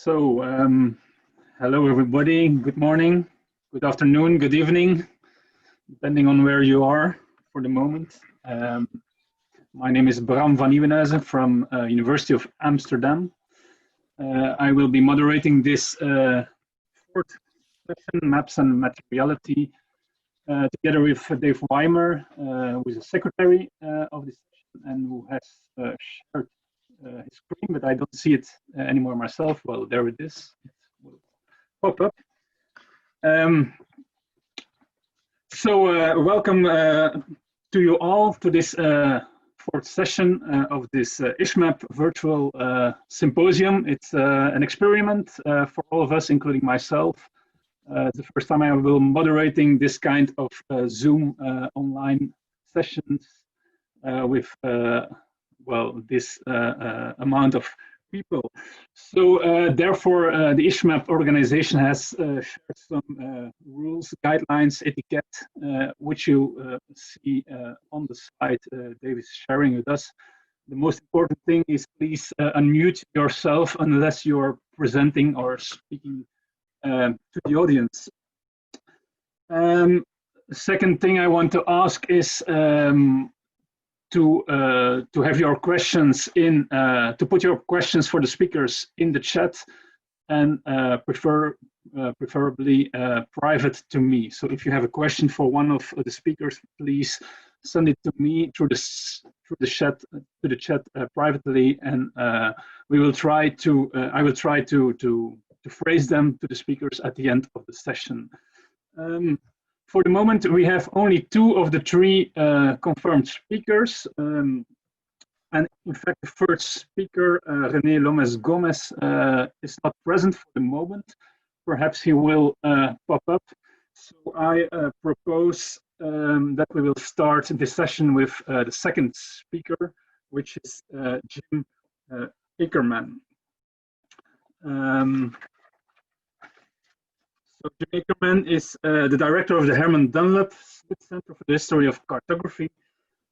Hello everybody, good morning, good afternoon, good evening, depending on where you are for the moment. My name is Bram Vannieuwenhuyze from University of Amsterdam. I will be moderating this fourth session, Maps and Materiality, together with Dave Weimer, who is the secretary of this session and who has shared his screen, but I don't see it anymore myself. Well, there it is. It will pop up. Welcome to you all to this fourth session of this ISHMap virtual symposium. It's an experiment for all of us, including myself. It's the first time I will be moderating this kind of Zoom online sessions with this amount of people. Therefore, the ISHMap organization has shared some rules, guidelines, etiquette, which you see on the slide Dave is sharing with us. The most important thing is please unmute yourself unless you're presenting or speaking to the audience. Second thing I want to ask is to have your questions in, to put your questions for the speakers in the chat and preferably private to me. So if you have a question for one of the speakers, please send it to me through the chat privately, and we will try to I will try to phrase them to the speakers at the end of the session. For the moment, we have only 2 of the 3 confirmed speakers. And in fact, the first speaker, René Lommez Gomes, is not present for the moment. Perhaps he will pop up. So I propose that we will start this session with the second speaker, which is Jim Akerman. So Jim Akerman is the director of the Herman Dunlap Center for the History of Cartography,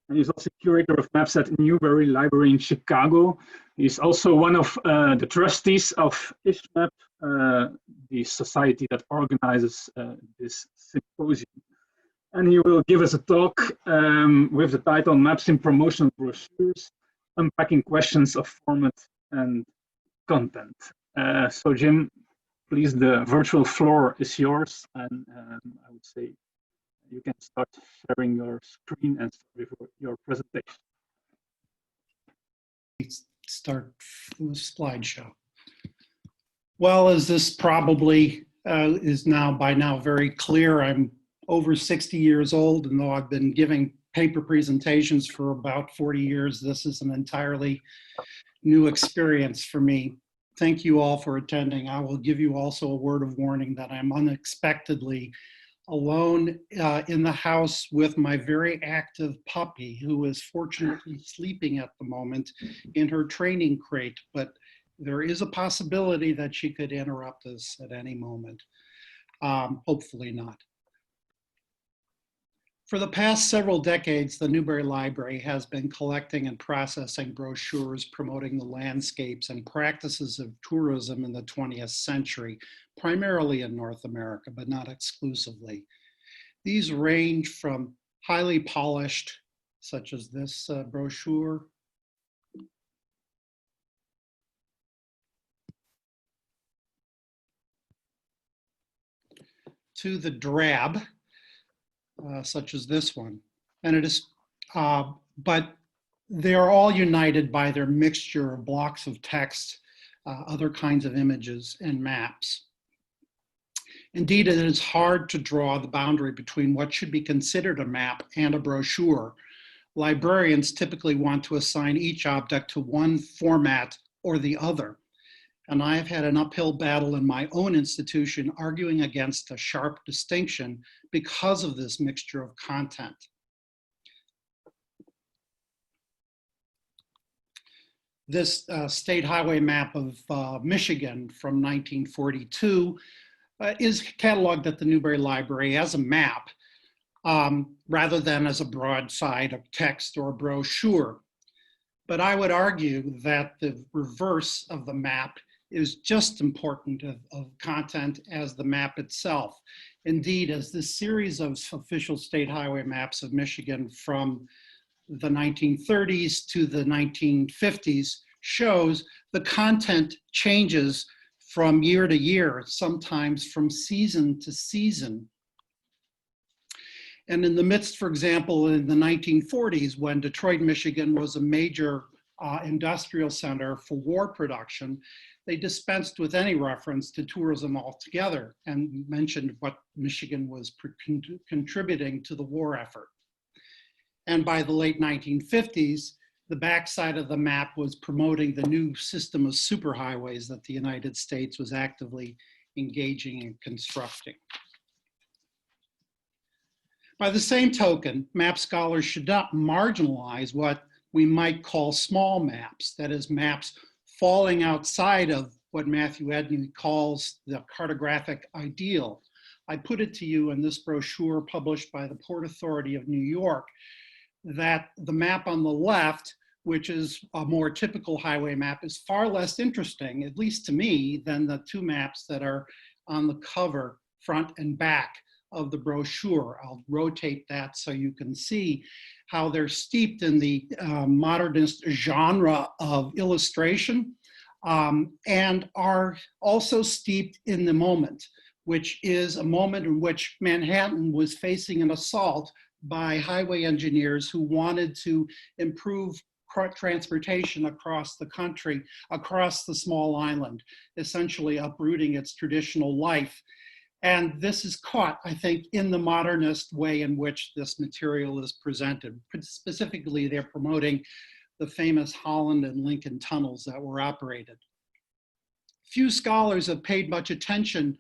and he's also curator of maps at Newberry Library in Chicago. He's also one of the trustees of ISHMap, the society that organizes this symposium. And he will give us a talk with the title Maps in Promotional Brochures, Unpacking Questions of Format and Content. So Jim, please, the virtual floor is yours, and I would say you can start sharing your screen and start with your presentation. Start from the slideshow. Well, as this probably is by now very clear, I'm over 60 years old, and though I've been giving paper presentations for about 40 years, this is an entirely new experience for me. Thank you all for attending. I will give you also a word of warning that I'm unexpectedly alone in the house with my very active puppy, who is fortunately sleeping at the moment in her training crate, but there is a possibility that she could interrupt us at any moment. Hopefully not. For the past several decades, the Newberry Library has been collecting and processing brochures promoting the landscapes and practices of tourism in the 20th century, primarily in North America, but not exclusively. These range from highly polished, such as this brochure, to the drab, such as this one. And it is, but they are all united by their mixture of blocks of text, other kinds of images, and maps. Indeed, it is hard to draw the boundary between what should be considered a map and a brochure. Librarians typically want to assign each object to one format or the other. And I have had an uphill battle in my own institution arguing against a sharp distinction because of this mixture of content. This state highway map of Michigan from 1942 is cataloged at the Newberry Library as a map rather than as a broadside of text or brochure. But I would argue that the reverse of the map is just important of content as the map itself. Indeed, as this series of official state highway maps of Michigan from the 1930s to the 1950s shows, the content changes from year to year, sometimes from season to season. And in the midst, for example, in the 1940s, when Detroit, Michigan was a major industrial center for war production, they dispensed with any reference to tourism altogether and mentioned what Michigan was contributing to the war effort. And by the late 1950s, the backside of the map was promoting the new system of superhighways that the United States was actively engaging in constructing. By the same token, map scholars should not marginalize what we might call small maps, that is, maps falling outside of what Matthew Edney calls the cartographic ideal. I put it to you in this brochure published by the Port Authority of New York that the map on the left, which is a more typical highway map, is far less interesting, at least to me, than the two maps that are on the cover, front and back of the brochure. I'll rotate that so you can see how they're steeped in the modernist genre of illustration and are also steeped in the moment, which is a moment in which Manhattan was facing an assault by highway engineers who wanted to improve transportation across the country, across the small island, essentially uprooting its traditional life. And this is caught, I think, in the modernist way in which this material is presented. Specifically, they're promoting the famous Holland and Lincoln tunnels that were operated. Few scholars have paid much attention,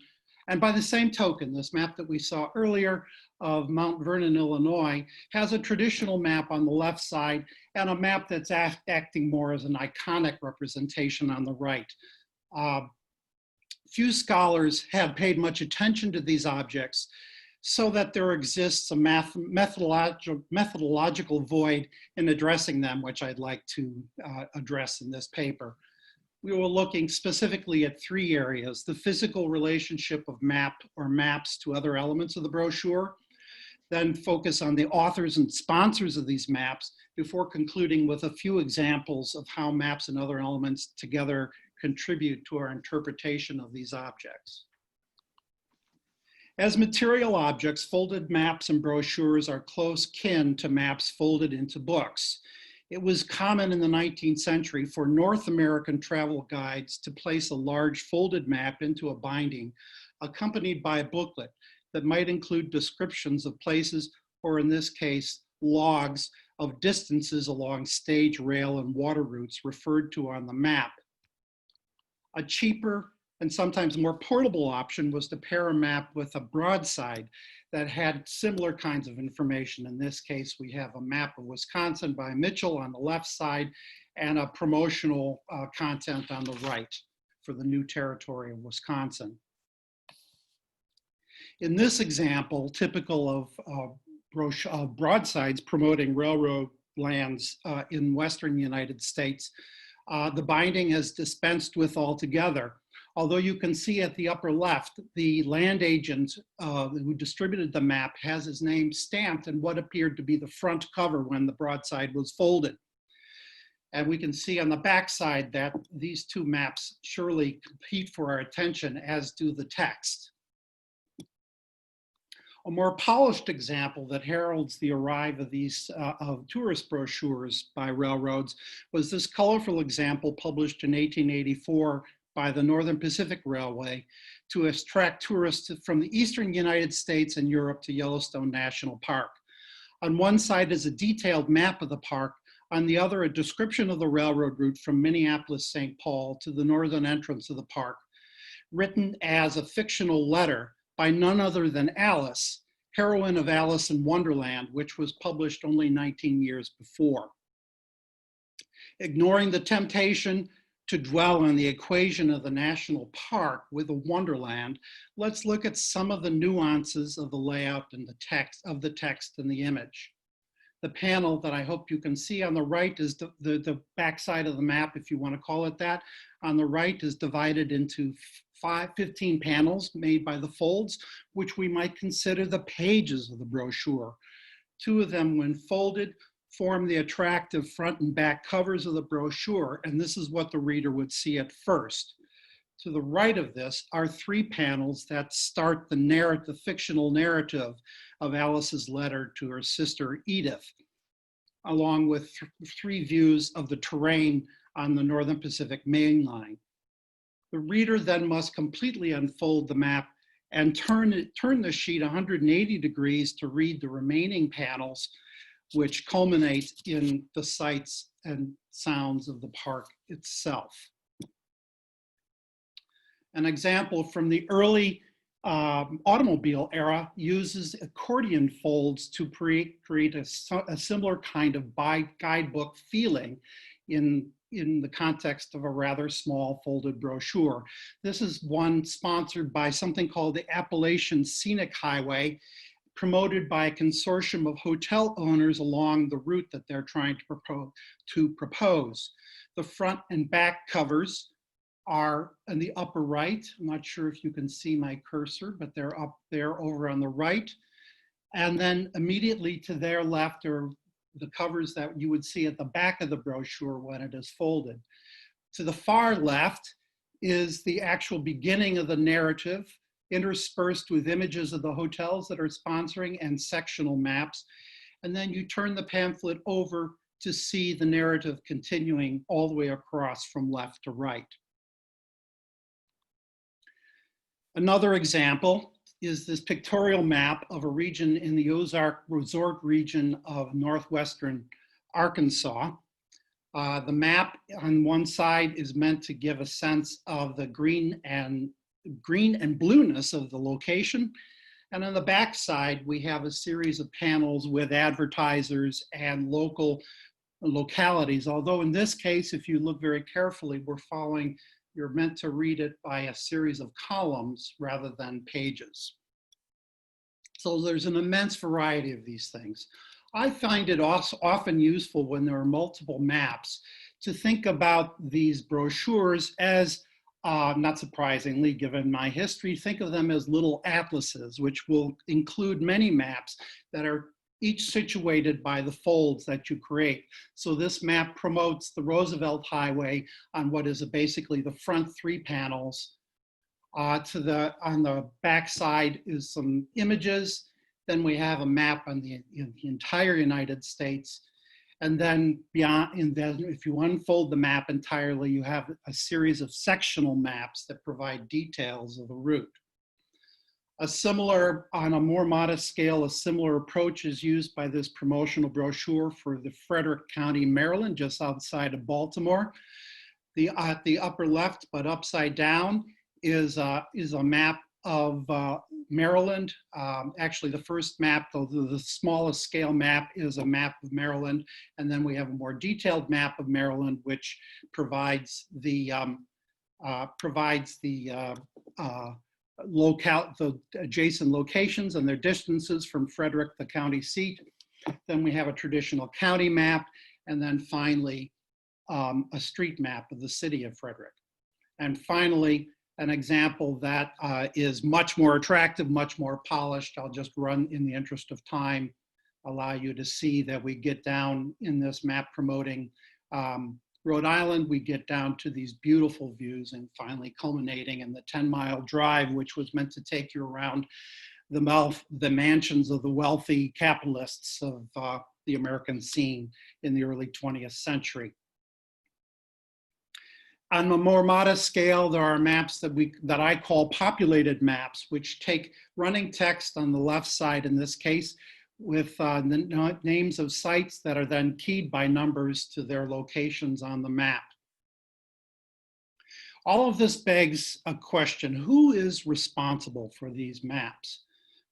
and by the same token, this map that we saw earlier of Mount Vernon, Illinois, has a traditional map on the left side and a map that's acting more as an iconic representation on the right. Few scholars have paid much attention to these objects, so that there exists a methodological void in addressing them, which I'd like to address in this paper. We were looking specifically at three areas: the physical relationship of map or maps to other elements of the brochure, then focus on the authors and sponsors of these maps, before concluding with a few examples of how maps and other elements together contribute to our interpretation of these objects. As material objects, folded maps and brochures are close kin to maps folded into books. It was common in the 19th century for North American travel guides to place a large folded map into a binding, accompanied by a booklet that might include descriptions of places, or in this case, logs of distances along stage, rail, and water routes referred to on the map. A cheaper and sometimes more portable option was to pair a map with a broadside that had similar kinds of information. In this case, we have a map of Wisconsin by Mitchell on the left side and a promotional content on the right for the new territory of Wisconsin. In this example, typical of broadsides promoting railroad lands in Western United States, the binding is dispensed with altogether. Although you can see at the upper left, the land agent who distributed the map has his name stamped in what appeared to be the front cover when the broadside was folded. And we can see on the back side that these two maps surely compete for our attention, as do the text. A more polished example that heralds the arrival of these tourist brochures by railroads was this colorful example published in 1884 by the Northern Pacific Railway to attract tourists from the eastern United States and Europe to Yellowstone National Park. On one side is a detailed map of the park, on the other a description of the railroad route from Minneapolis-St. Paul to the northern entrance of the park, written as a fictional letter by none other than Alice, heroine of Alice in Wonderland, which was published only 19 years before. Ignoring the temptation to dwell on the equation of the national park with a wonderland, let's look at some of the nuances of the layout and the text and the image. The panel that I hope you can see on the right is the back side of the map, if you want to call it that. On the right is divided into 15 panels made by the folds, which we might consider the pages of the brochure. Two of them, when folded, form the attractive front and back covers of the brochure, and this is what the reader would see at first. To the right of this are 3 panels that start the fictional narrative of Alice's letter to her sister Edith, along with 3 views of the terrain on the Northern Pacific Main Line. The reader then must completely unfold the map and turn the sheet 180 degrees to read the remaining panels, which culminate in the sights and sounds of the park itself. An example from the early automobile era uses accordion folds to create a similar kind of guidebook feeling in the context of a rather small folded brochure. This is one sponsored by something called the Appalachian Scenic Highway, promoted by a consortium of hotel owners along the route that they're trying to propose. The front and back covers are in the upper right. I'm not sure if you can see my cursor, but they're up there over on the right. And then immediately to their left are the covers that you would see at the back of the brochure when it is folded. To the far left is the actual beginning of the narrative, interspersed with images of the hotels that are sponsoring and sectional maps. And then you turn the pamphlet over to see the narrative continuing all the way across from left to right. Another example is this pictorial map of a region in the Ozark Resort region of northwestern Arkansas. The map on one side is meant to give a sense of the green and blueness of the location. And on the back side, we have a series of panels with advertisers and localities. Although in this case, if you look very carefully, you're meant to read it by a series of columns rather than pages. So there's an immense variety of these things. I find it also often useful when there are multiple maps to think about these brochures as, not surprisingly given my history, think of them as little atlases, which will include many maps that are each situated by the folds that you create. So this map promotes the Roosevelt Highway on what is basically the front 3 panels. On the back side is some images. Then we have a map on the entire United States. And then if you unfold the map entirely, you have a series of sectional maps that provide details of the route. On a more modest scale, a similar approach is used by this promotional brochure for the Frederick County, Maryland, just outside of Baltimore. At the upper left, but upside down, is a map of Maryland. Actually, the first map, the smallest scale map, is a map of Maryland. And then we have a more detailed map of Maryland, which provides the adjacent locations and their distances from Frederick, the county seat. Then we have a traditional county map, and then finally a street map of the city of Frederick. And finally, an example that is much more attractive, much more polished. I'll just run in the interest of time, allow you to see that we get down in this map promoting Rhode Island, we get down to these beautiful views and finally culminating in the 10-mile drive, which was meant to take you around the mansions of the wealthy capitalists of the American scene in the early 20th century. On a more modest scale, there are maps that I call populated maps, which take running text on the left side in this case, with the names of sites that are then keyed by numbers to their locations on the map. All of this begs a question: who is responsible for these maps?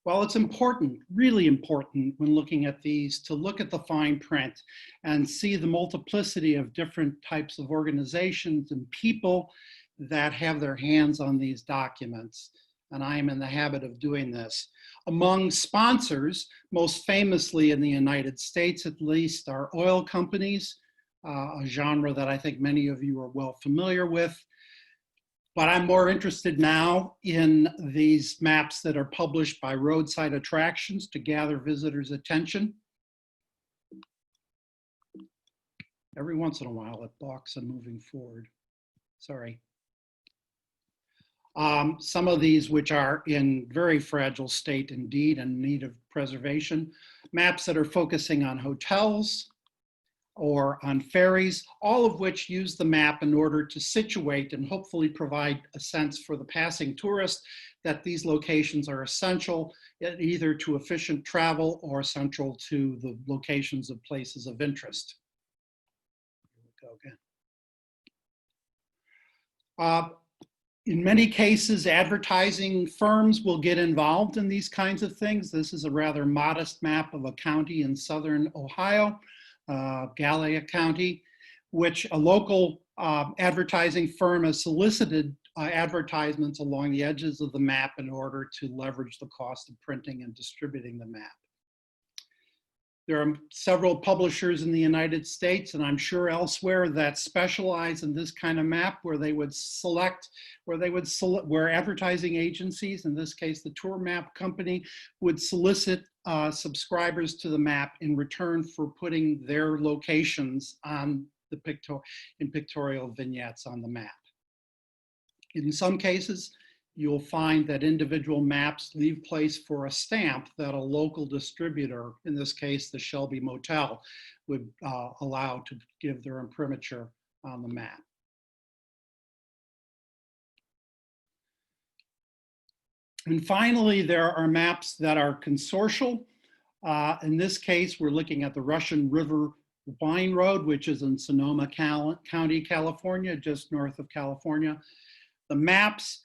Well, it's important, really important, when looking at these, to look at the fine print and see the multiplicity of different types of organizations and people that have their hands on these documents. and I am in the habit of doing this. Among sponsors, most famously in the United States at least, are oil companies, a genre that I think many of you are well familiar with. But I'm more interested now in these maps that are published by roadside attractions to gather visitors' attention. Every once in a while it balks on moving forward. Sorry. Some of these which are in very fragile state indeed and need of preservation. Maps that are focusing on hotels or on ferries, all of which use the map in order to situate and hopefully provide a sense for the passing tourist that these locations are essential either to efficient travel or central to the locations of places of interest. Here we go again. In many cases, advertising firms will get involved in these kinds of things. This is a rather modest map of a county in southern Ohio, Gallia County, which a local advertising firm has solicited advertisements along the edges of the map in order to leverage the cost of printing and distributing the map. There are several publishers in the United States, and I'm sure elsewhere, that specialize in this kind of map where they would select, where advertising agencies, in this case the tour map company, would solicit subscribers to the map in return for putting their locations on the pictorial vignettes on the map. In some cases, you'll find that individual maps leave place for a stamp that a local distributor, in this case the Shelby Motel, would allow to give their imprimatur on the map. And finally, there are maps that are consortial. In this case, we're looking at the Russian River Wine Road, which is in Sonoma County, California, just north of California. The maps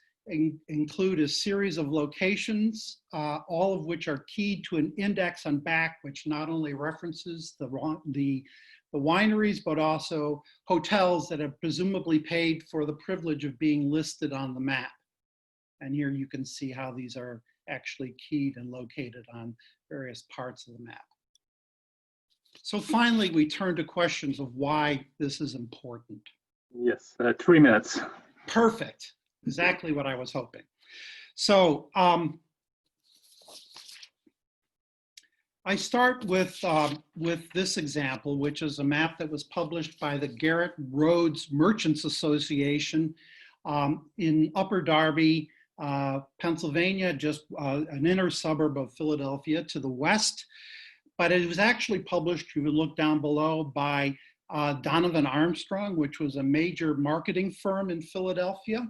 include a series of locations, all of which are keyed to an index on back, which not only references the wineries, but also hotels that have presumably paid for the privilege of being listed on the map. And here you can see how these are actually keyed and located on various parts of the map. So finally, we turn to questions of why this is important. Yes, 3 minutes. Perfect. Exactly what I was hoping. So I start with this example, which is a map that was published by the Garrett Roads Merchants Association in Upper Darby, Pennsylvania, just an inner suburb of Philadelphia to the west. But it was actually published, you would look down below, by Donovan Armstrong, which was a major marketing firm in Philadelphia.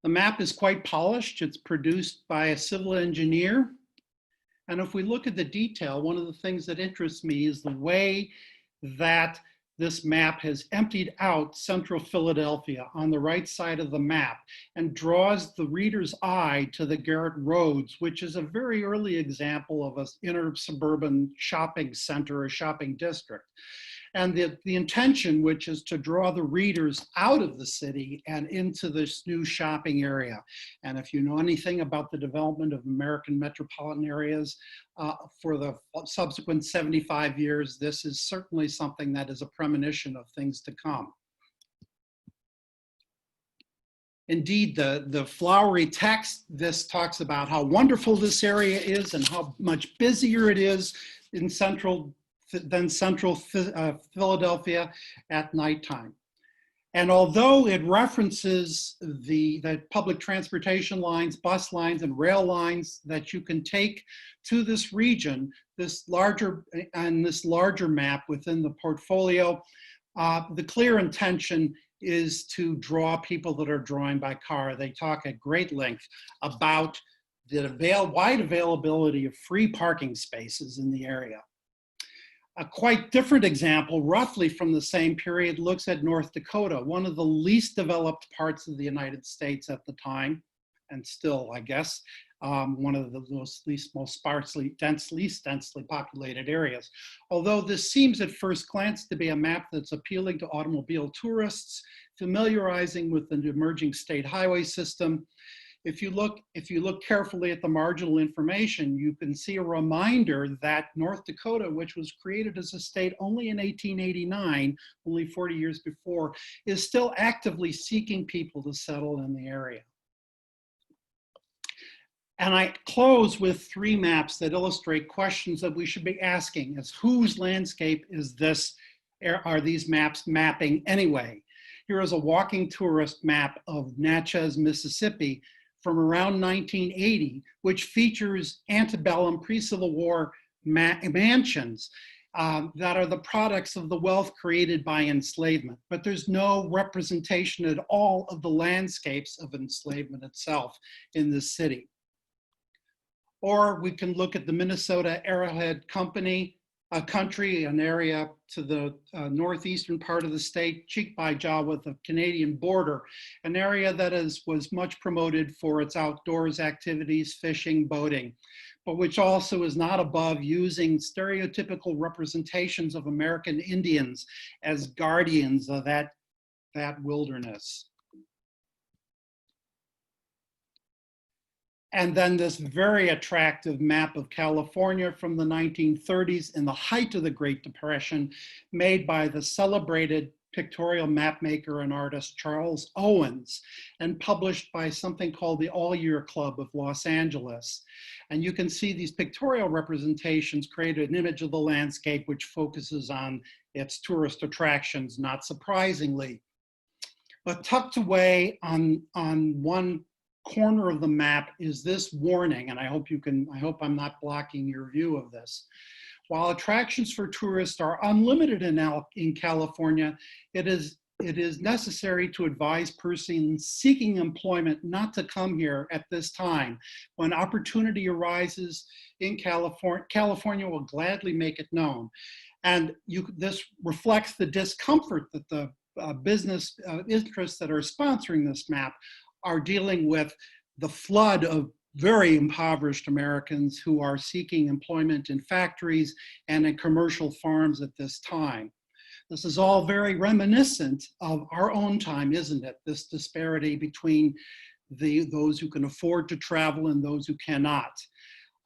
The map is quite polished. It's produced by a civil engineer. And if we look at the detail, one of the things that interests me is the way that this map has emptied out central Philadelphia on the right side of the map and draws the reader's eye to the Garrett Roads, which is a very early example of an inner suburban shopping center or shopping district. And the intention, which is to draw the readers out of the city and into this new shopping area. And if you know anything about the development of American metropolitan areas for the subsequent 75 years, this is certainly something that is a premonition of things to come. Indeed, the flowery text, this talks about how wonderful this area is and how much busier it is in central Philadelphia at nighttime. And although it references the public transportation lines, bus lines, and rail lines that you can take to this region, this larger map within the portfolio, the clear intention is to draw people that are drawing by car. They talk at great length about the wide availability of free parking spaces in the area. A quite different example, roughly from the same period, looks at North Dakota, one of the least developed parts of the United States at the time, and still, I guess. one of the most least densely populated areas. Although this seems at first glance to be a map that's appealing to automobile tourists, familiarizing with the emerging state highway system, if you look carefully at the marginal information, you can see a reminder that North Dakota, which was created as a state only in 1889, only 40 years before, is still actively seeking people to settle in the area. And I close with 3 maps that illustrate questions that we should be asking: as whose landscape is this, are these maps mapping anyway? Here is a walking tourist map of Natchez, Mississippi, from around 1980, which features antebellum pre-Civil War mansions that are the products of the wealth created by enslavement. But there's no representation at all of the landscapes of enslavement itself in this city. Or we can look at the Minnesota Arrowhead country, an area to the northeastern part of the state, cheek by jowl with the Canadian border, an area that was much promoted for its outdoors activities, fishing, boating, but which also is not above using stereotypical representations of American Indians as guardians of that wilderness. And then this very attractive map of California from the 1930s in the height of the Great Depression, made by the celebrated pictorial mapmaker and artist Charles Owens, and published by something called the All Year Club of Los Angeles. And you can see these pictorial representations created an image of the landscape which focuses on its tourist attractions, not surprisingly. But tucked away on one corner of the map is this warning, and I hope I'm not blocking your view of this. While attractions for tourists are unlimited in California, it is necessary to advise persons seeking employment not to come here at this time. When opportunity arises in California, California will gladly make it known. And this reflects the discomfort that the business interests that are sponsoring this map are dealing with, the flood of very impoverished Americans who are seeking employment in factories and in commercial farms at this time. This is all very reminiscent of our own time, isn't it? This disparity between those who can afford to travel and those who cannot.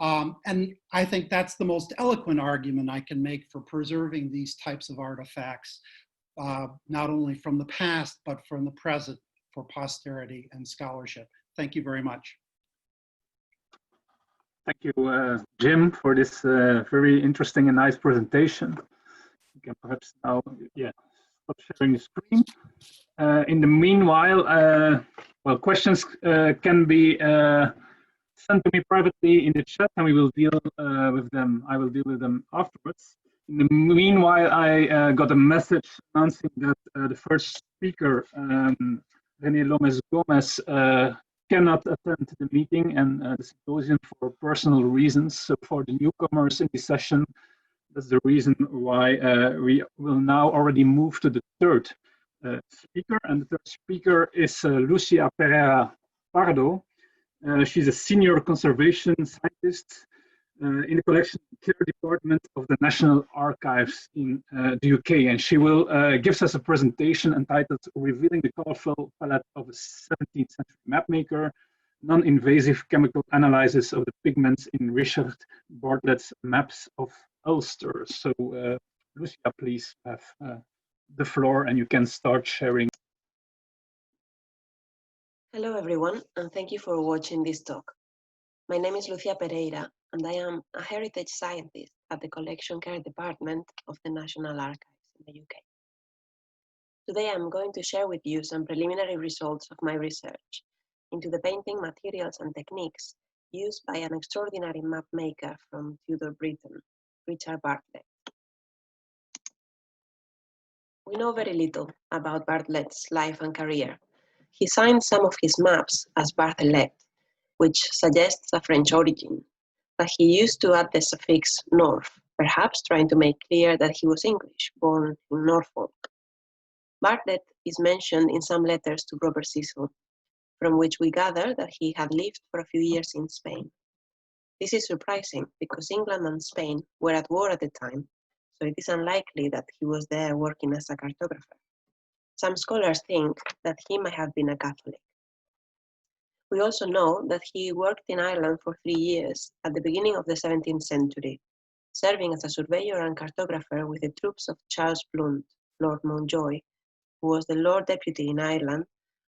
And I think that's the most eloquent argument I can make for preserving these types of artifacts, not only from the past, but from the present, for posterity and scholarship. Thank you very much. Thank you, Jim, for this very interesting and nice presentation. You can perhaps now, stop sharing the screen. In the meanwhile, well, questions can be sent to me privately in the chat, and we will deal with them. I will deal with them afterwards. In the meanwhile, I got a message announcing that the first speaker, René Lommez Gomes, cannot attend the meeting and the symposium for personal reasons. So for the newcomers in this session, that's the reason why we will now already move to the third speaker. And the third speaker is Lucia Pereira Pardo. She's a senior conservation scientist in the collection care department of the National Archives in the UK, and she will gives us a presentation entitled "Revealing the Colorful Palette of a 17th Century Mapmaker: Non-invasive Chemical Analysis of the Pigments in Richard Bartlett's Maps of Ulster." So, Lucia, please have the floor, and you can start sharing. Hello, everyone, and thank you for watching this talk. My name is Lucia Pereira, and I am a heritage scientist at the Collection Care Department of the National Archives in the UK. Today I'm going to share with you some preliminary results of my research into the painting materials and techniques used by an extraordinary map maker from Tudor Britain, Richard Bartlett. We know very little about Bartlett's life and career. He signed some of his maps as Bartlett, which suggests a French origin, but he used to add the suffix North, perhaps trying to make clear that he was English, born in Norfolk. Bartlett is mentioned in some letters to Robert Cecil, from which we gather that he had lived for a few years in Spain. This is surprising because England and Spain were at war at the time, so it is unlikely that he was there working as a cartographer. Some scholars think that he might have been a Catholic. We also know that he worked in Ireland for 3 years at the beginning of the 17th century, serving as a surveyor and cartographer with the troops of Charles Blount, Lord Mountjoy, who was the Lord Deputy in Ireland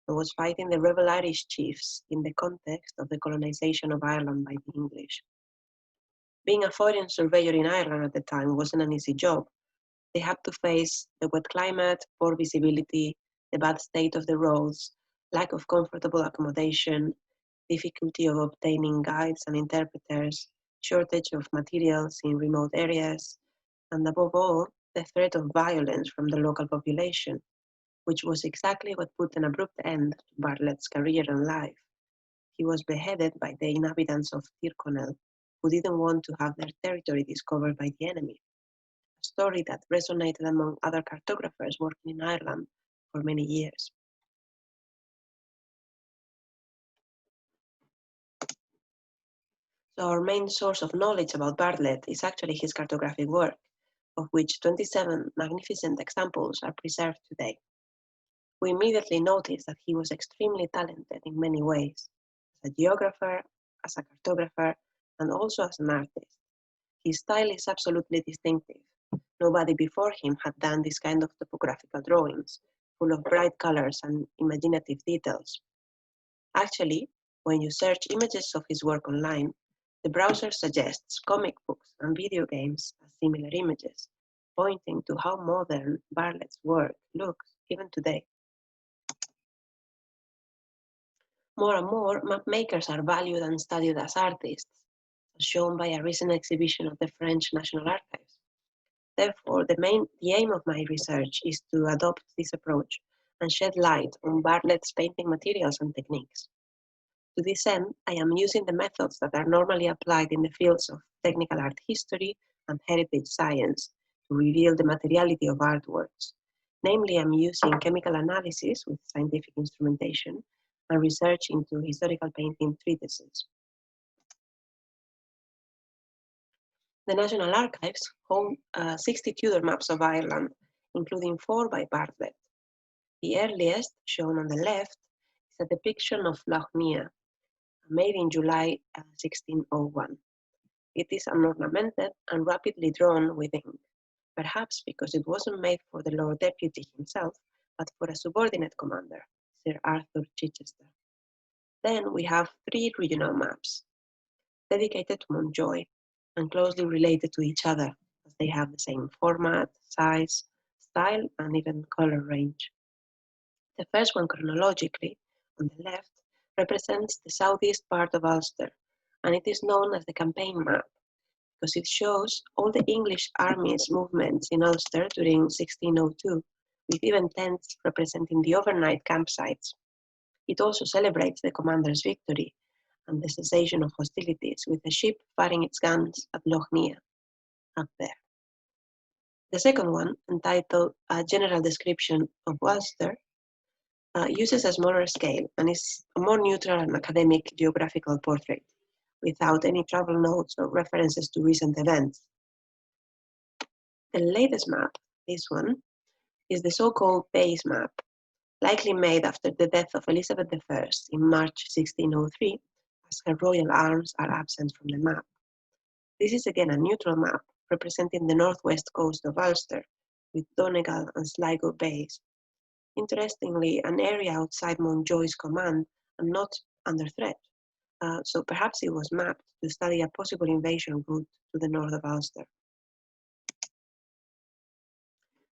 and was fighting the rebel Irish chiefs in the context of the colonization of Ireland by the English. Being a foreign surveyor in Ireland at the time wasn't an easy job. They had to face the wet climate, poor visibility, the bad state of the roads, lack of comfortable accommodation, difficulty of obtaining guides and interpreters, shortage of materials in remote areas, and above all, the threat of violence from the local population, which was exactly what put an abrupt end to Bartlett's career and life. He was beheaded by the inhabitants of Tyrconnell, who didn't want to have their territory discovered by the enemy, a story that resonated among other cartographers working in Ireland for many years. So our main source of knowledge about Bartlett is actually his cartographic work, of which 27 magnificent examples are preserved today. We immediately notice that he was extremely talented in many ways, as a geographer, as a cartographer, and also as an artist. His style is absolutely distinctive. Nobody before him had done this kind of topographical drawings, full of bright colors and imaginative details. Actually, when you search images of his work online, the browser suggests comic books and video games as similar images, pointing to how modern Bartlett's work looks even today. More and more, mapmakers are valued and studied as artists, as shown by a recent exhibition of the French National Archives. Therefore, the aim of my research is to adopt this approach and shed light on Bartlett's painting materials and techniques. To this end, I am using the methods that are normally applied in the fields of technical art history and heritage science to reveal the materiality of artworks. Namely, I'm using chemical analysis with scientific instrumentation and research into historical painting treatises. The National Archives hold 60 Tudor maps of Ireland, including 4 by Bartlett. The earliest, shown on the left, is a depiction of Lough Neagh, made in July 1601. It is unornamented and rapidly drawn with ink, perhaps because it wasn't made for the Lord Deputy himself, but for a subordinate commander, Sir Arthur Chichester. Then we have 3 regional maps, dedicated to Mountjoy and closely related to each other, as they have the same format, size, style, and even color range. The first one, chronologically, on the left, represents the southeast part of Ulster, and it is known as the campaign map because it shows all the English army's movements in Ulster during 1602, with even tents representing the overnight campsites. It also celebrates the commander's victory and the cessation of hostilities, with the ship firing its guns at Lough Neagh, up there. The second one, entitled A General Description of Ulster, uses a smaller scale and is a more neutral and academic geographical portrait, without any travel notes or references to recent events. The latest map, this one, is the so-called base map, likely made after the death of Elizabeth I in March 1603, as her royal arms are absent from the map. This is again a neutral map, representing the northwest coast of Ulster, with Donegal and Sligo bays. Interestingly, an area outside Mountjoy's command and not under threat, so perhaps it was mapped to study a possible invasion route to the north of Ulster.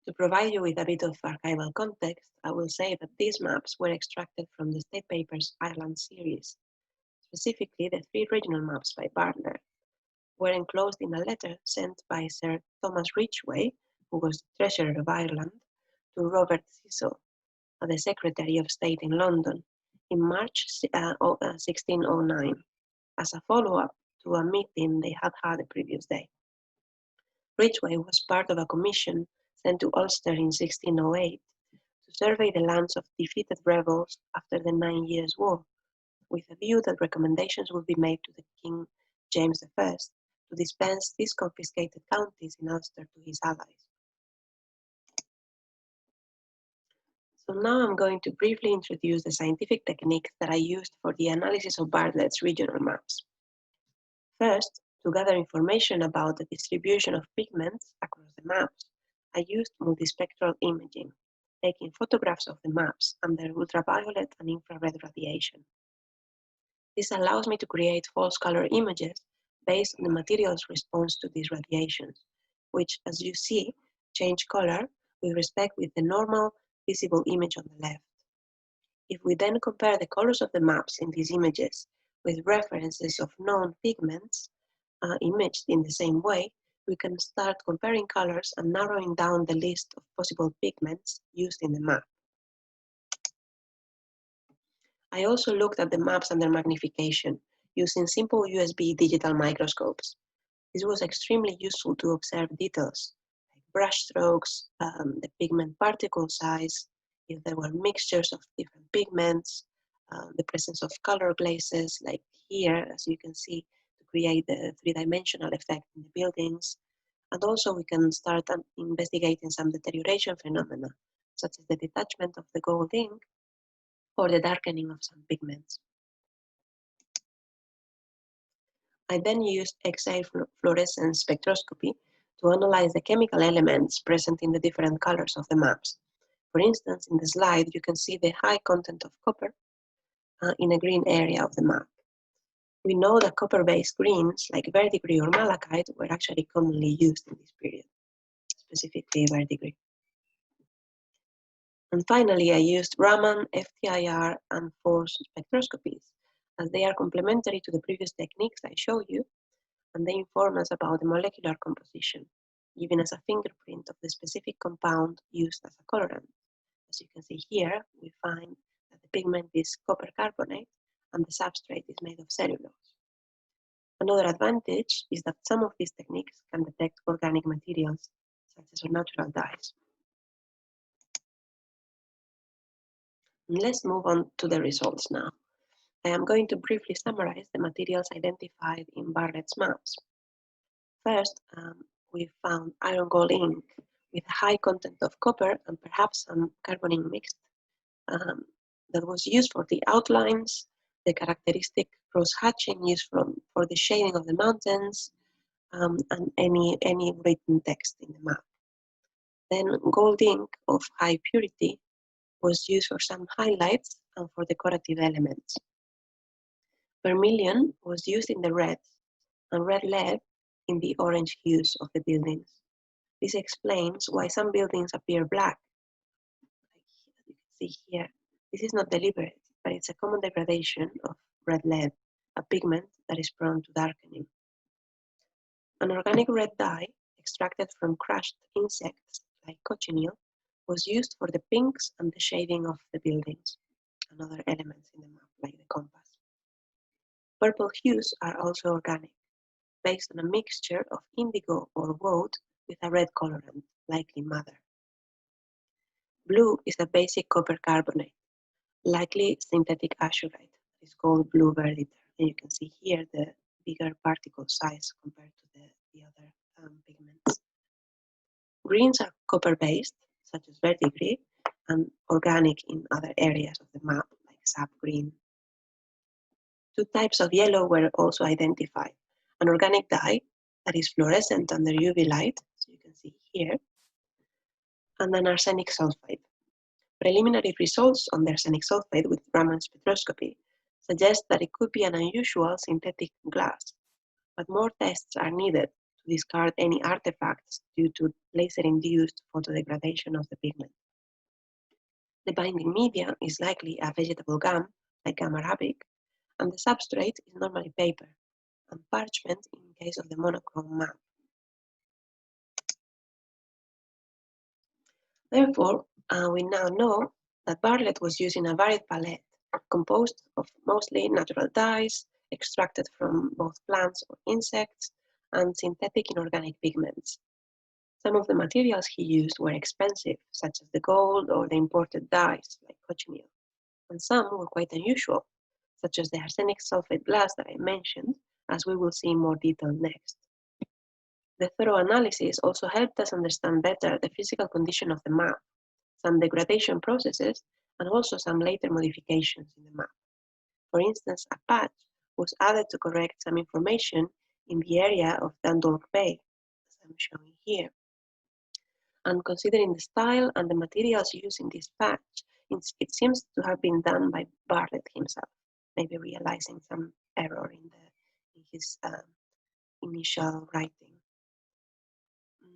To provide you with a bit of archival context, I will say that these maps were extracted from the State Papers Ireland series. Specifically, the 3 regional maps by Bartlett were enclosed in a letter sent by Sir Thomas Ridgway, who was the Treasurer of Ireland, to Robert Cecil, the Secretary of State in London, in March 1609, as a follow-up to a meeting they had had the previous day. Ridgway was part of a commission sent to Ulster in 1608 to survey the lands of defeated rebels after the 9 Years' War, with a view that recommendations would be made to the King James I to dispense these confiscated counties in Ulster to his allies. So now I'm going to briefly introduce the scientific techniques that I used for the analysis of Bartlett's regional maps. First, to gather information about the distribution of pigments across the maps, I used multispectral imaging, taking photographs of the maps under ultraviolet and infrared radiation. This allows me to create false color images based on the material's response to these radiations, which, as you see, change color with respect with the normal visible image on the left. If we then compare the colors of the maps in these images with references of known pigments imaged in the same way, we can start comparing colors and narrowing down the list of possible pigments used in the map. I also looked at the maps under magnification using simple USB digital microscopes. This was extremely useful to observe details like brush strokes, the pigment particle size, if there were mixtures of different pigments, the presence of color glazes, like here, as you can see, to create the three-dimensional effect in the buildings. And also we can start investigating some deterioration phenomena, such as the detachment of the gold ink or the darkening of some pigments. I then used X-ray fluorescence spectroscopy to analyze the chemical elements present in the different colors of the maps. For instance, in the slide, you can see the high content of copper in a green area of the map. We know that copper-based greens, like verdigris or malachite, were actually commonly used in this period, specifically verdigris. And finally, I used Raman, FTIR, and force spectroscopies, as they are complementary to the previous techniques I showed you, and they inform us about the molecular composition, giving us a fingerprint of the specific compound used as a colorant. As you can see here, we find that the pigment is copper carbonate and the substrate is made of cellulose. Another advantage is that some of these techniques can detect organic materials, such as natural dyes. And let's move on to the results now. I am going to briefly summarize the materials identified in Bartlett's maps. First, we found iron gold ink with a high content of copper and perhaps some carbon ink mixed that was used for the outlines, the characteristic cross-hatching used for the shading of the mountains, and any written text in the map. Then gold ink of high purity was used for some highlights and for decorative elements. Vermilion was used in the reds and red lead in the orange hues of the buildings. This explains why some buildings appear black. Like you can see here, this is not deliberate, but it's a common degradation of red lead, a pigment that is prone to darkening. An organic red dye extracted from crushed insects like cochineal was used for the pinks and the shading of the buildings and other elements in the map, like the compass. Purple hues are also organic, based on a mixture of indigo or woad with a red colorant, likely madder. Blue is a basic copper carbonate, likely synthetic azurite. It's called blue verdigris, and you can see here the bigger particle size compared to the other pigments. Greens are copper-based, such as verdigris, and organic in other areas of the map, like sap green. Two types of yellow were also identified. An organic dye that is fluorescent under UV light, so you can see here, and an arsenic sulfide. Preliminary results on the arsenic sulfide with Raman spectroscopy suggest that it could be an unusual synthetic glass, but more tests are needed to discard any artifacts due to laser-induced photodegradation of the pigment. The binding media is likely a vegetable gum, like gum arabic, and the substrate is normally paper, and parchment in case of the monochrome map. Therefore, we now know that Bartlett was using a varied palette composed of mostly natural dyes extracted from both plants or insects and synthetic inorganic pigments. Some of the materials he used were expensive, such as the gold or the imported dyes, like cochineal, and some were quite unusual, such as the arsenic sulfate glass that I mentioned, as we will see in more detail next. The thorough analysis also helped us understand better the physical condition of the map, some degradation processes, and also some later modifications in the map. For instance, a patch was added to correct some information in the area of Dundalk Bay, as I'm showing here. And considering the style and the materials used in this patch, it seems to have been done by Bartlett himself, maybe realizing some error in his initial writing.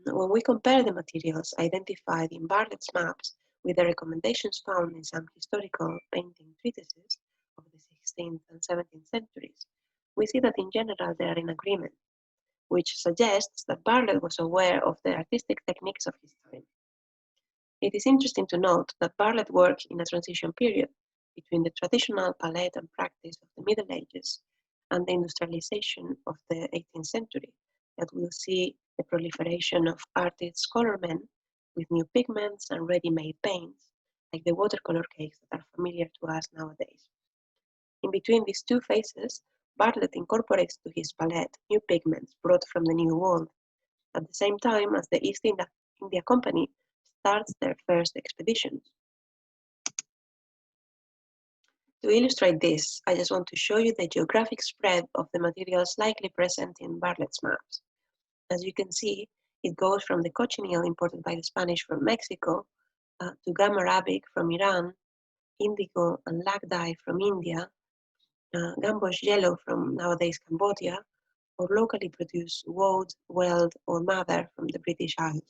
When we compare the materials identified in Bartlett's maps with the recommendations found in some historical painting treatises of the 16th and 17th centuries, we see that in general they are in agreement, which suggests that Bartlett was aware of the artistic techniques of his time. It is interesting to note that Bartlett worked in a transition period between the traditional palette and practice of the Middle Ages and the industrialization of the 18th century, that we'll see the proliferation of artists' color men with new pigments and ready-made paints, like the watercolor cakes that are familiar to us nowadays. In between these two phases, Bartlett incorporates to his palette new pigments brought from the New World, at the same time as the East India Company starts their first expeditions. To illustrate this, I just want to show you the geographic spread of the materials likely present in Bartlett's maps. As you can see, it goes from the cochineal imported by the Spanish from Mexico to gum arabic from Iran, indigo and lac dye from India, gamboge yellow from nowadays Cambodia, or locally produced woad, weld, or madder from the British Isles.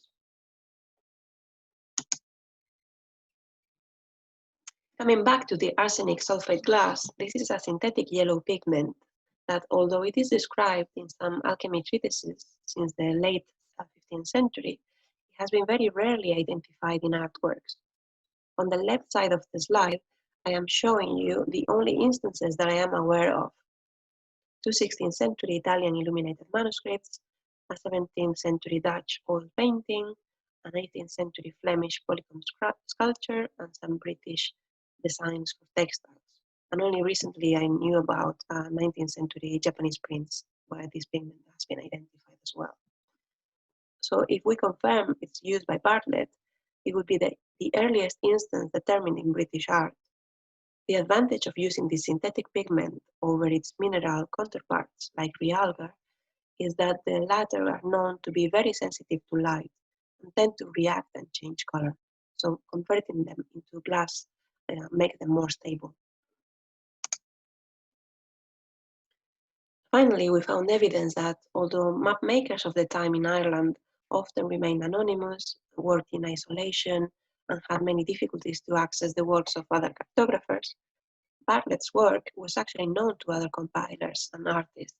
Coming back to the arsenic sulfate glass, this is a synthetic yellow pigment that, although it is described in some alchemy treatises since the late 15th century, it has been very rarely identified in artworks. On the left side of the slide, I am showing you the only instances that I am aware of. Two 16th century Italian illuminated manuscripts, a 17th century Dutch oil painting, an 18th century Flemish polychrome sculpture, and some British designs for textiles. And only recently I knew about 19th century Japanese prints where this pigment has been identified as well. So if we confirm its use by Bartlett, it would be the earliest instance determined in British art. The advantage of using this synthetic pigment over its mineral counterparts like realgar is that the latter are known to be very sensitive to light and tend to react and change color. So converting them into glass make them more stable. Finally, we found evidence that although map makers of the time in Ireland often remained anonymous, worked in isolation, and had many difficulties to access the works of other cartographers, Bartlett's work was actually known to other compilers and artists.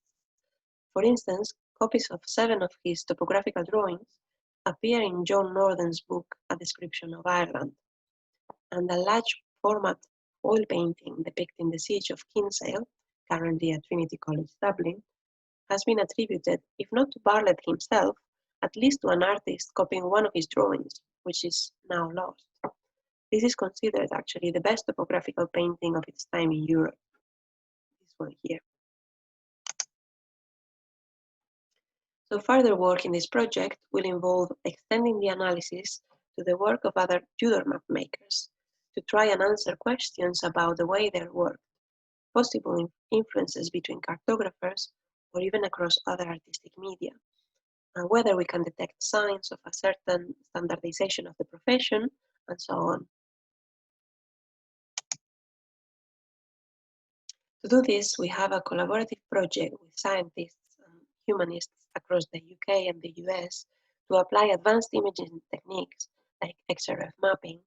For instance, copies of 7 of his topographical drawings appear in John Norden's book, A Description of Ireland, and a large format oil painting depicting the siege of Kinsale, currently at Trinity College Dublin, has been attributed, if not to Bartlett himself, at least to an artist copying one of his drawings, which is now lost. This is considered actually the best topographical painting of its time in Europe. This one here. So further work in this project will involve extending the analysis to the work of other Tudor map makers to try and answer questions about the way they worked, possible influences between cartographers or even across other artistic media, and whether we can detect signs of a certain standardization of the profession, and so on. To do this, we have a collaborative project with scientists and humanists across the UK and the US to apply advanced imaging techniques like XRF mapping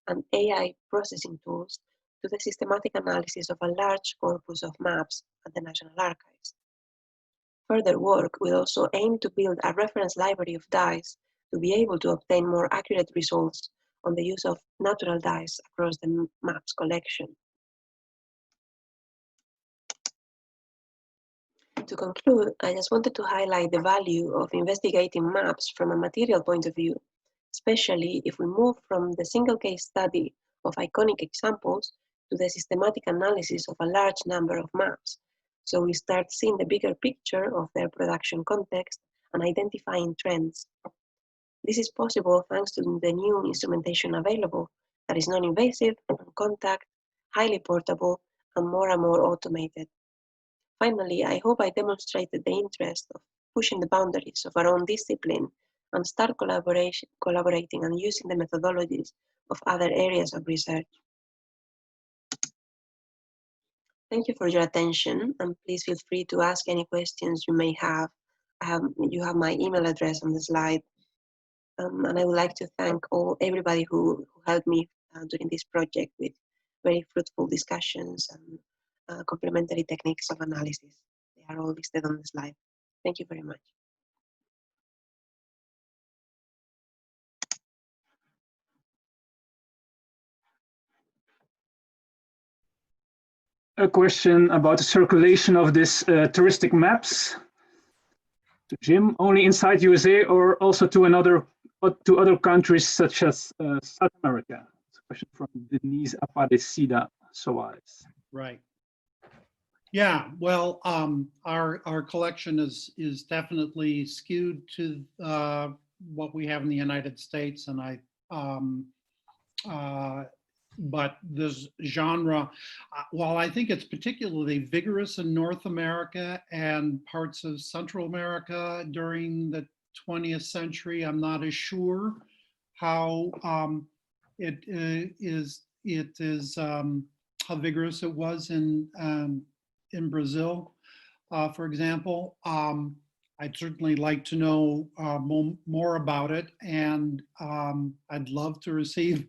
and AI processing tools to the systematic analysis of a large corpus of maps at the National Archives. Further work will also aim to build a reference library of dyes to be able to obtain more accurate results on the use of natural dyes across the maps collection. To conclude, I just wanted to highlight the value of investigating maps from a material point of view, especially if we move from the single case study of iconic examples to the systematic analysis of a large number of maps. So we start seeing the bigger picture of their production context and identifying trends. This is possible thanks to the new instrumentation available that is non-invasive, non-contact, highly portable, and more automated. Finally, I hope I demonstrated the interest of pushing the boundaries of our own discipline and start collaborating and using the methodologies of other areas of research. Thank you for your attention, and please feel free to ask any questions you may have. You have my email address on the slide. And I would like to thank everybody who helped me during this project with very fruitful discussions and complementary techniques of analysis. They are all listed on the slide. Thank you very much. A question about the circulation of this touristic maps. To Jim, only inside USA or also to other countries such as South America? It's a question from Denise Aparecida Soares. Right. Yeah, well, our collection is definitely skewed to what we have in the United States, and but this genre, while I think it's particularly vigorous in North America and parts of Central America during the 20th century, I'm not as sure how it is how vigorous it was in Brazil, for example. I'd certainly like to know more about it, and I'd love to receive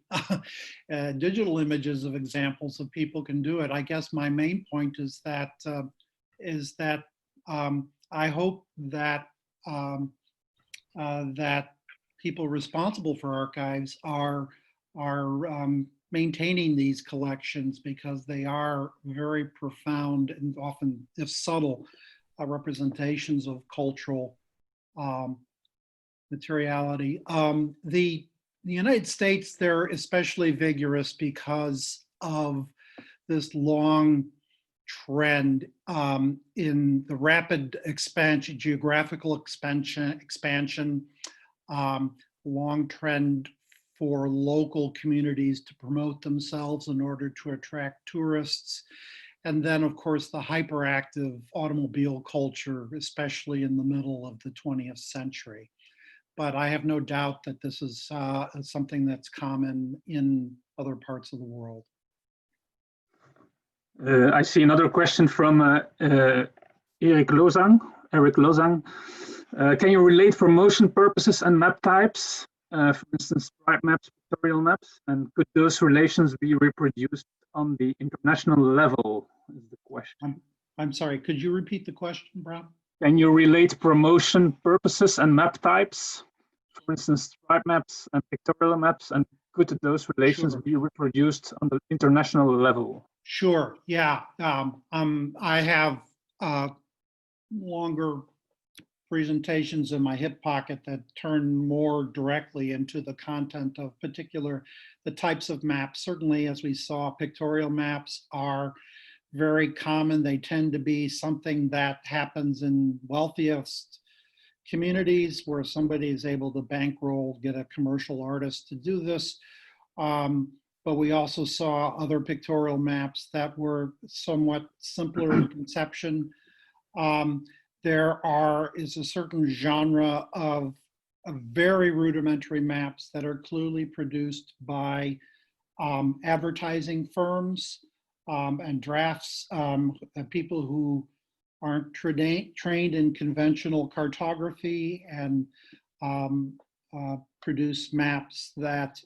digital images of examples of people can do it. I guess my main point is that I hope that that people responsible for archives are maintaining these collections, because they are very profound and often, if subtle, representations of cultural materiality. The United States, they're especially vigorous because of this long trend in the rapid expansion, geographical expansion, long trend for local communities to promote themselves in order to attract tourists. And then, of course, the hyperactive automobile culture, especially in the middle of the 20th century. But I have no doubt that this is something that's common in other parts of the world. I see another question from Eric Lozang. Can you relate for motion purposes and map types? For instance, stripe maps, pictorial maps, and could those relations be reproduced on the international level, is the question. I'm sorry, could you repeat the question, Brown? Can you relate promotion purposes and map types, for instance, stripe maps and pictorial maps, and could those relations be reproduced on the international level? Sure, yeah. I have longer presentations in my hip pocket that turn more directly into the content of the types of maps. Certainly, as we saw, pictorial maps are very common. They tend to be something that happens in wealthiest communities where somebody is able to bankroll, get a commercial artist to do this. But we also saw other pictorial maps that were somewhat simpler in conception. There is a certain genre of very rudimentary maps that are clearly produced by advertising firms and drafts, people who aren't trained in conventional cartography, and produce maps that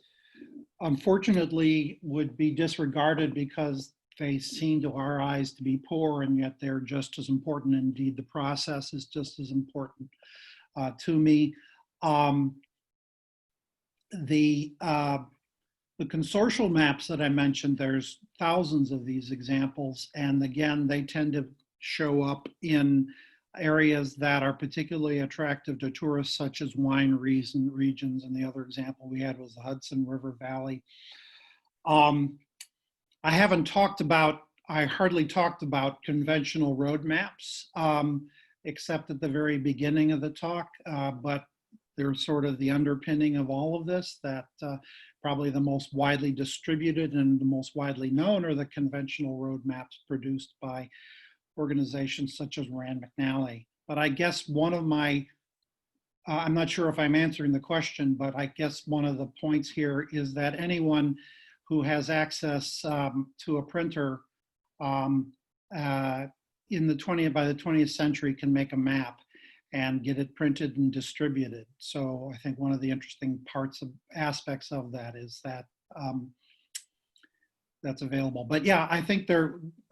unfortunately would be disregarded because they seem to our eyes to be poor, and yet they're just as important. Indeed, the process is just as important to me. The consortial maps that I mentioned, there's thousands of these examples, and again, they tend to show up in areas that are particularly attractive to tourists, such as wineries and regions. And the other example we had was the Hudson River Valley. I hardly talked about conventional roadmaps, except at the very beginning of the talk, but they're sort of the underpinning of all of this, that probably the most widely distributed and the most widely known are the conventional roadmaps produced by organizations such as Rand McNally. But I guess one of my, I'm not sure if I'm answering the question, but I guess one of the points here is that anyone who has access to a printer by the 20th century can make a map and get it printed and distributed. So I think one of the interesting aspects of that is that that's available. But yeah, I think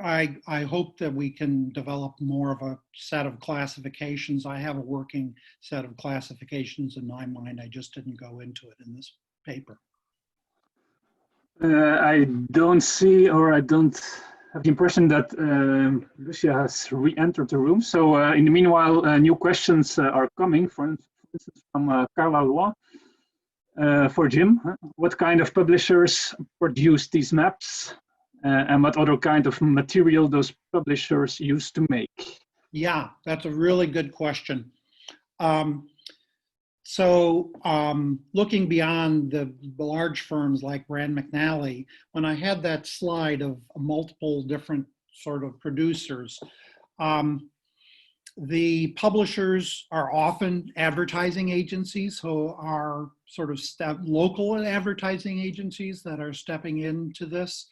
I hope that we can develop more of a set of classifications. I have a working set of classifications in my mind. I just didn't go into it in this paper. I don't see, or I don't have the impression that Lucia has re-entered the room. So in the meanwhile, new questions are coming, for instance, from Carla Lois for Jim. What kind of publishers produce these maps? And what other kind of material those publishers use to make? Yeah, that's a really good question. Looking beyond the large firms like Rand McNally, when I had that slide of multiple different sort of producers, the publishers are often advertising agencies who are sort of local advertising agencies that are stepping into this.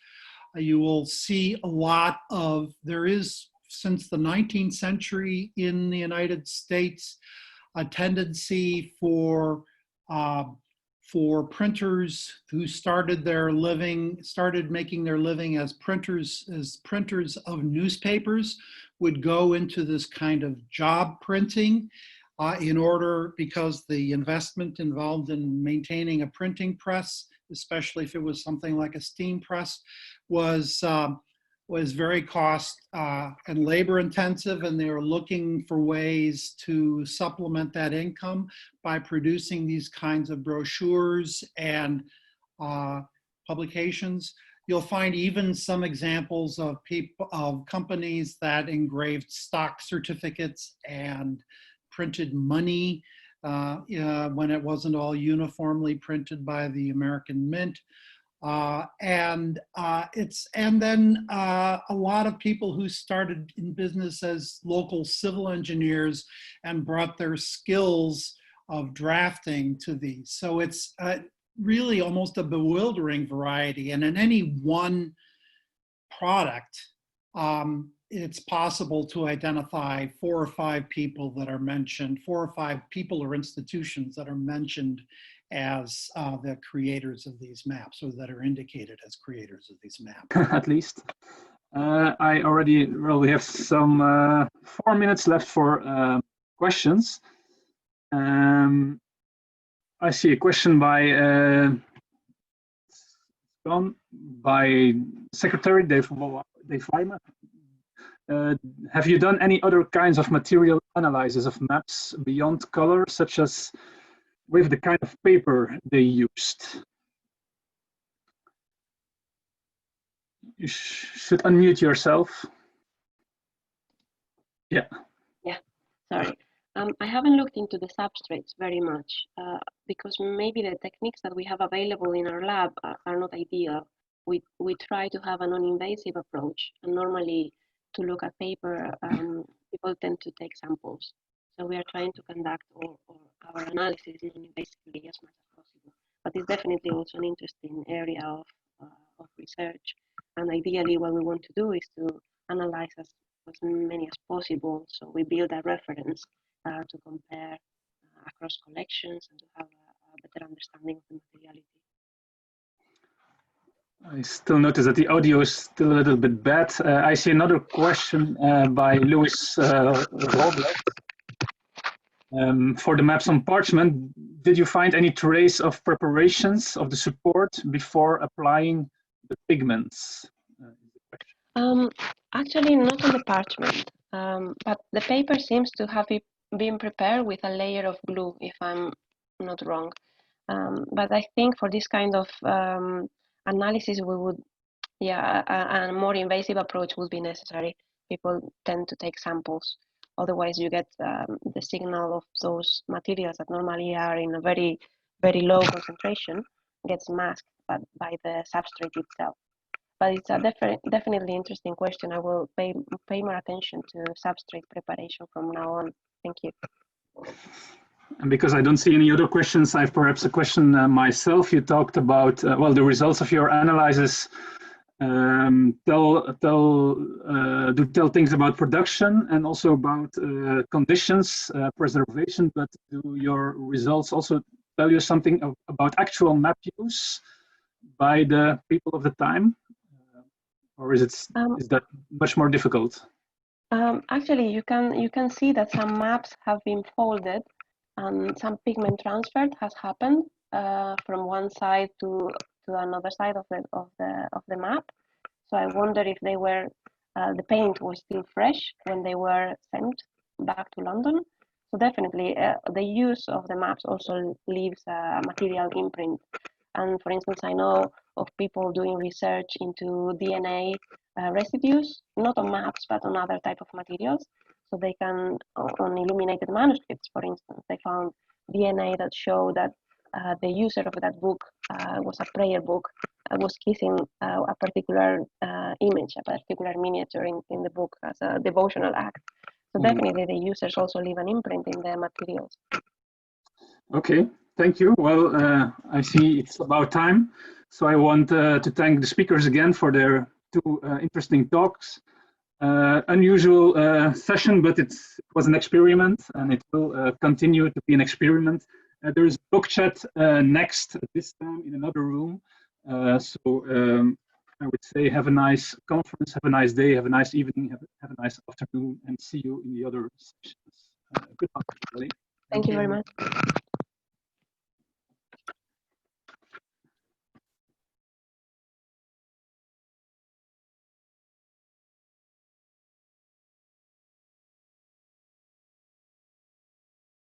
You will see a lot of, there is, since the 19th century in the United States, a tendency for printers who started making their living as printers of newspapers would go into this kind of job printing because the investment involved in maintaining a printing press, especially if it was something like a steam press, was very cost and labor intensive, and they were looking for ways to supplement that income by producing these kinds of brochures and publications. You'll find even some examples of companies that engraved stock certificates and printed money when it wasn't all uniformly printed by the American Mint. And then a lot of people who started in business as local civil engineers and brought their skills of drafting to these. So it's really almost a bewildering variety. And in any one product, it's possible to identify 4 or 5 people that are mentioned, 4 or 5 people or institutions that are mentioned as the creators of these maps, or that are indicated as creators of these maps. At least. We have some 4 minutes left for questions. I see a question by Secretary Dave Weimer. Have you done any other kinds of material analysis of maps beyond color, such as with the kind of paper they used? You should unmute yourself. Yeah. Yeah, sorry. I haven't looked into the substrates very much because maybe the techniques that we have available in our lab are not ideal. We try to have a non-invasive approach, and normally to look at paper, people tend to take samples. So we are trying to conduct all our analysis non-invasively as much as possible. But it's definitely also an interesting area of research. And ideally, what we want to do is to analyze as many as possible. So we build a reference to compare across collections and to have a better understanding of the materiality. I still notice that the audio is still a little bit bad. I see another question by Louis Rodrigues. For the maps on parchment, did you find any trace of preparations of the support before applying the pigments? Actually, not on the parchment. But the paper seems to have been prepared with a layer of glue, if I'm not wrong. But I think for this kind of analysis, we would, a more invasive approach would be necessary. People tend to take samples. Otherwise, you get the signal of those materials that normally are in a very, very low concentration gets masked by the substrate itself. But it's a definitely interesting question. I will pay more attention to substrate preparation from now on. Thank you. And because I don't see any other questions, I have perhaps a question myself. You talked about, well, the results of your analysis do tell things about production and also about conditions, preservation, but do your results also tell you something about actual map use by the people of the time? Or is that much more difficult? Actually, you can see that some maps have been folded and some pigment transfer has happened from one side to another side of the map. So I wonder if they were the paint was still fresh when they were sent back to London. So definitely the use of the maps also leaves a material imprint. And for instance, I know of people doing research into DNA residues, not on maps, but on other type of materials. So they can, on illuminated manuscripts, for instance, they found DNA that showed that the user of that book was a prayer book, was kissing a particular image, a particular miniature in the book as a devotional act. So definitely the users also leave an imprint in the materials. Okay, thank you. Well, I see it's about time. So I want to thank the speakers again for their two interesting talks. Unusual session, but it was an experiment and it will continue to be an experiment. There is book chat next, this time in another room. I would say have a nice conference, have a nice day, have a nice evening, have a nice afternoon, and see you in the other sessions. Goodbye, everybody. Thank you very much.